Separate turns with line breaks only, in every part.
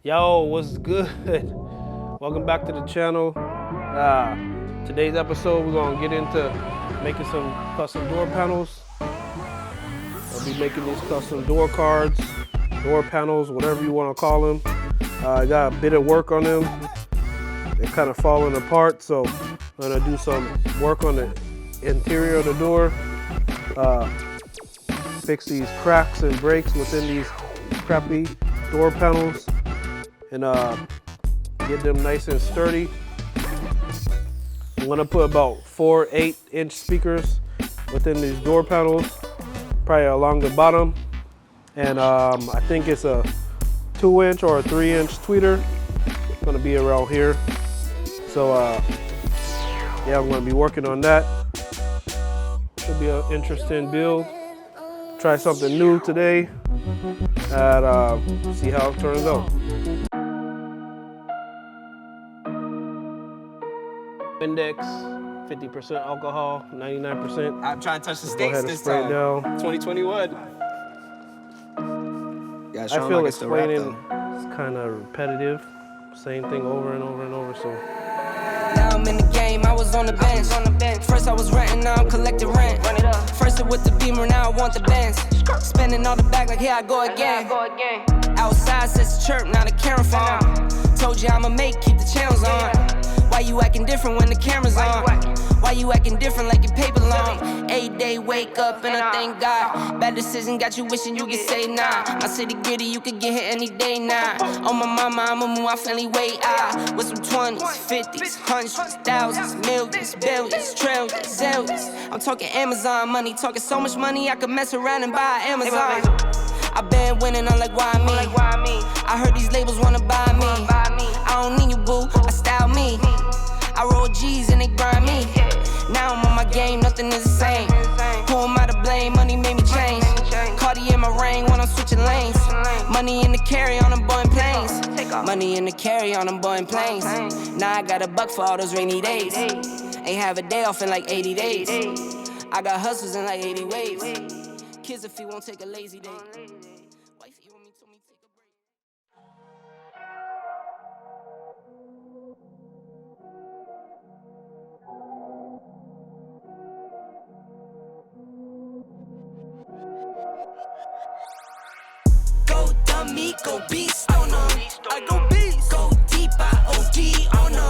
Yo, what's good? Welcome back to the channel. Today's episode, we're gonna get into making some custom door panels. I'll be making these custom door cards, door panels, whatever you wanna call them. I got a bit of work on them. They're kind of falling apart, so I'm gonna do some work on the interior of the door. Fix these cracks and breaks within these crappy door panels and get them nice and sturdy. I'm gonna put about 4 8-inch speakers within these door panels, probably along the bottom, and I think it's a 2-inch or a 3-inch tweeter. It's gonna be around here. So yeah, I'm gonna be working on that. Should be an interesting build. Try something new today and see how it turns out. Index, 50% alcohol, 99%.
I'm trying to touch the
Go
States
ahead and
this
spray it
time.
down.
2021. Yeah,
I feel explaining is kind of repetitive. Same thing over and over and over, so.
Now I'm in the game, I was on the bench. First I was renting, now I'm collecting rent. First it with the Beamer, now I want the Benz. Spending all the bag like here I go again. Outside says chirp, now the camera phone. Told you I'ma keep the channels on. Why you acting different when the camera's on? Why you acting different like your paper long? 8-day wake up and I thank God. Bad decision got you wishing you could say nah. My city gritty, you could get hit any day now. On my mama, I'ma move my family way out. With some 20s, 50s, hundreds, thousands, millions, billions, trillions, zillions. I'm talking Amazon money, talking so much money I could mess around and buy Amazon. I been winning, I'm like, why me? I heard these labels wanna buy me. I don't need you, boo, I style me. I roll G's and they grind me. Now I'm on my game, nothing is the same. Who am I to blame? Money made me change. Cardi in my ring when I'm switching lanes. Money in the carry on them Boeing planes. Money in the carry on them Boeing planes. Now I got $1 for all those rainy days. Ain't have a day off in like 80 days. I got hustles in like 80 ways. Kids if you won't take a lazy day. Wife, you want me to take a break. Go dummy, go beast on them. I go beast. Go deep, I OD on them.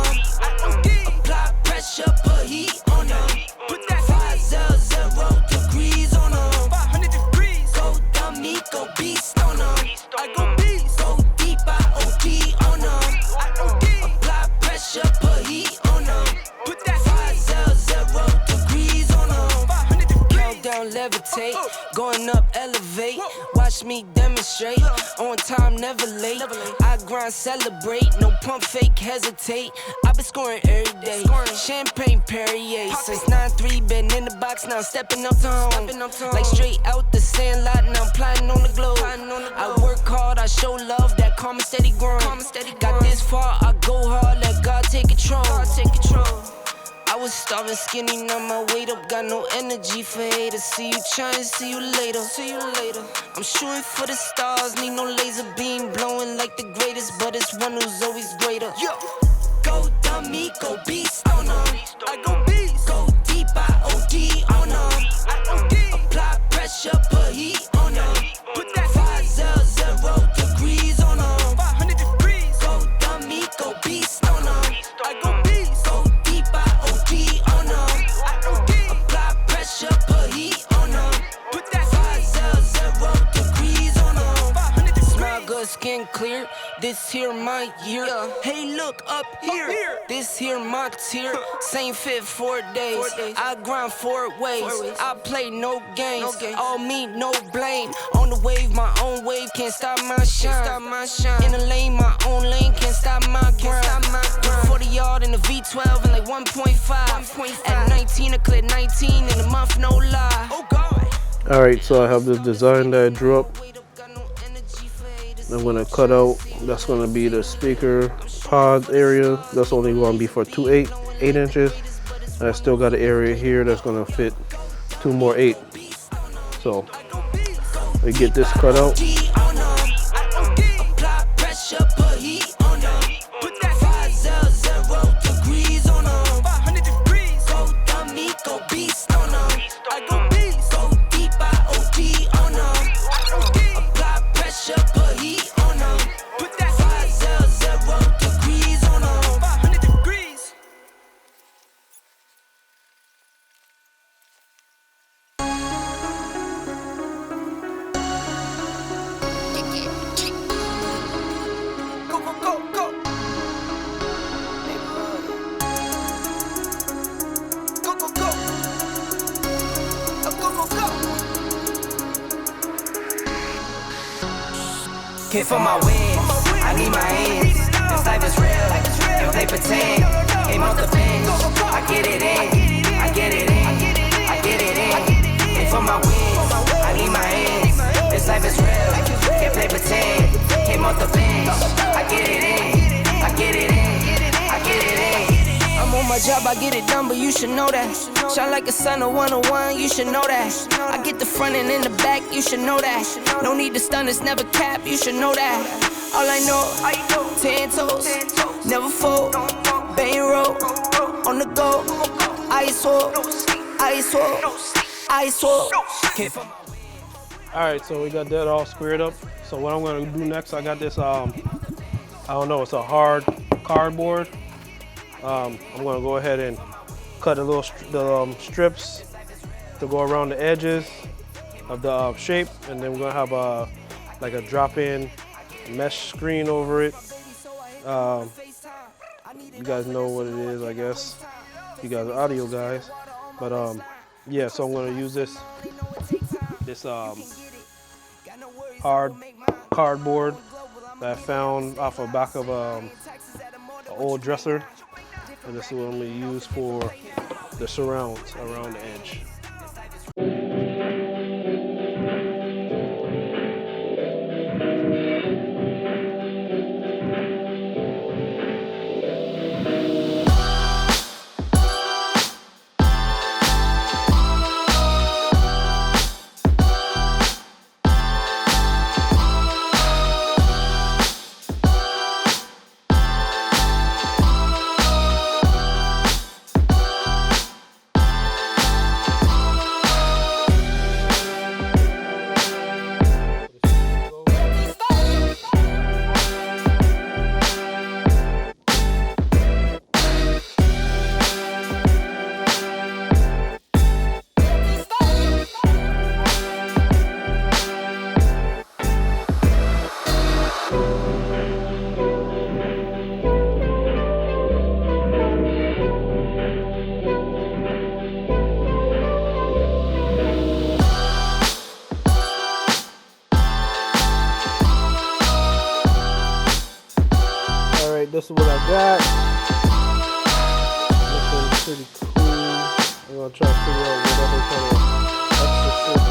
I OD. Apply pressure, put heat on them. Put that 500 degrees on them. 500 degrees. Go dummy, go beast on them. I go beast. Go deep, I OD on them. I OD. Apply pressure, put heat on them. Put that 500 degrees on them. 500 degrees. Countdown, levitate. Going up, elevate. Watch me demonstrate. On time, never late. I grind, celebrate. No pump, fake, hesitate. I've been scoring every day. Champagne, Perrier. Since 9-3, been in the box, now stepping up to home. Like straight out the sandlot, now I'm plotting on the globe. I work hard, I show love, that karma steady growing. Got this far, I go hard, let God take control. I was starving skinny, now my weight up, got no energy for haters. See you trying, see you later. I'm shooting for the stars, need no laser beam, blowing like the greatest, but it's one who's always greater. Yo, go dummy, go beast on them. I go beast. Go deep, I OD on them. I OD. Apply pressure, put heat on them. Put that 500 degrees on them. 500 degrees. Go dummy, go beast on them. I go beast. Go deep, I OD on them. I OD. Apply pressure, put heat on them. Put that 500 degrees on them. 500 degrees. Smile good, skin clear. This here my year. Hey, look up here. This here my tier. Same fit 4 days. I grind 4 ways. I play no games. All me, no blame. On the wave, my own wave. Can't stop my shine. In the lane, my own lane. Can't stop my grind. 40 yard in the V12 and like 1.5. At 19, I cleared 19 in a month, no lie. Oh God.
All right, so I have this design that I drew up. I'm gonna cut out, that's gonna be the speaker pod area. That's only gonna be for 8 inches. And I still got an area here that's gonna fit 2 more 8. So we get this cut out.
Came for my wins, I need my ends. This life is real, and play pretend. Came off the bench, I get it in, I get it in, I get it in. Came for my wins, I need my ends. This life is real, can't play pretend. Came off the bench, I get it in, I get it in, I get it in. I'm on my job, I get it done, but you should know that. Shine like a sun, a 101, you should know that. I get the front and in the back, you should know that. No need to stun, it's never cap, you should know that. All I know, 10 toes, never fold, bang roll, on the go, ice wall, ice wall, ice wall.
All right, so we got that all squared up. So what I'm gonna do next, I got this, I don't know, it's a hard cardboard. I'm gonna go ahead and cut the little strips to go around the edges of the shape, and then we're gonna have like a drop-in mesh screen over it. You guys know what it is, I guess. You guys are audio guys, but yeah. So I'm gonna use this hard cardboard that I found off the back of an old dresser, and this is what I'm gonna use for the surrounds around the edge. This is what I got. Looking pretty cool. I'm gonna try to figure out what other kind of extra shit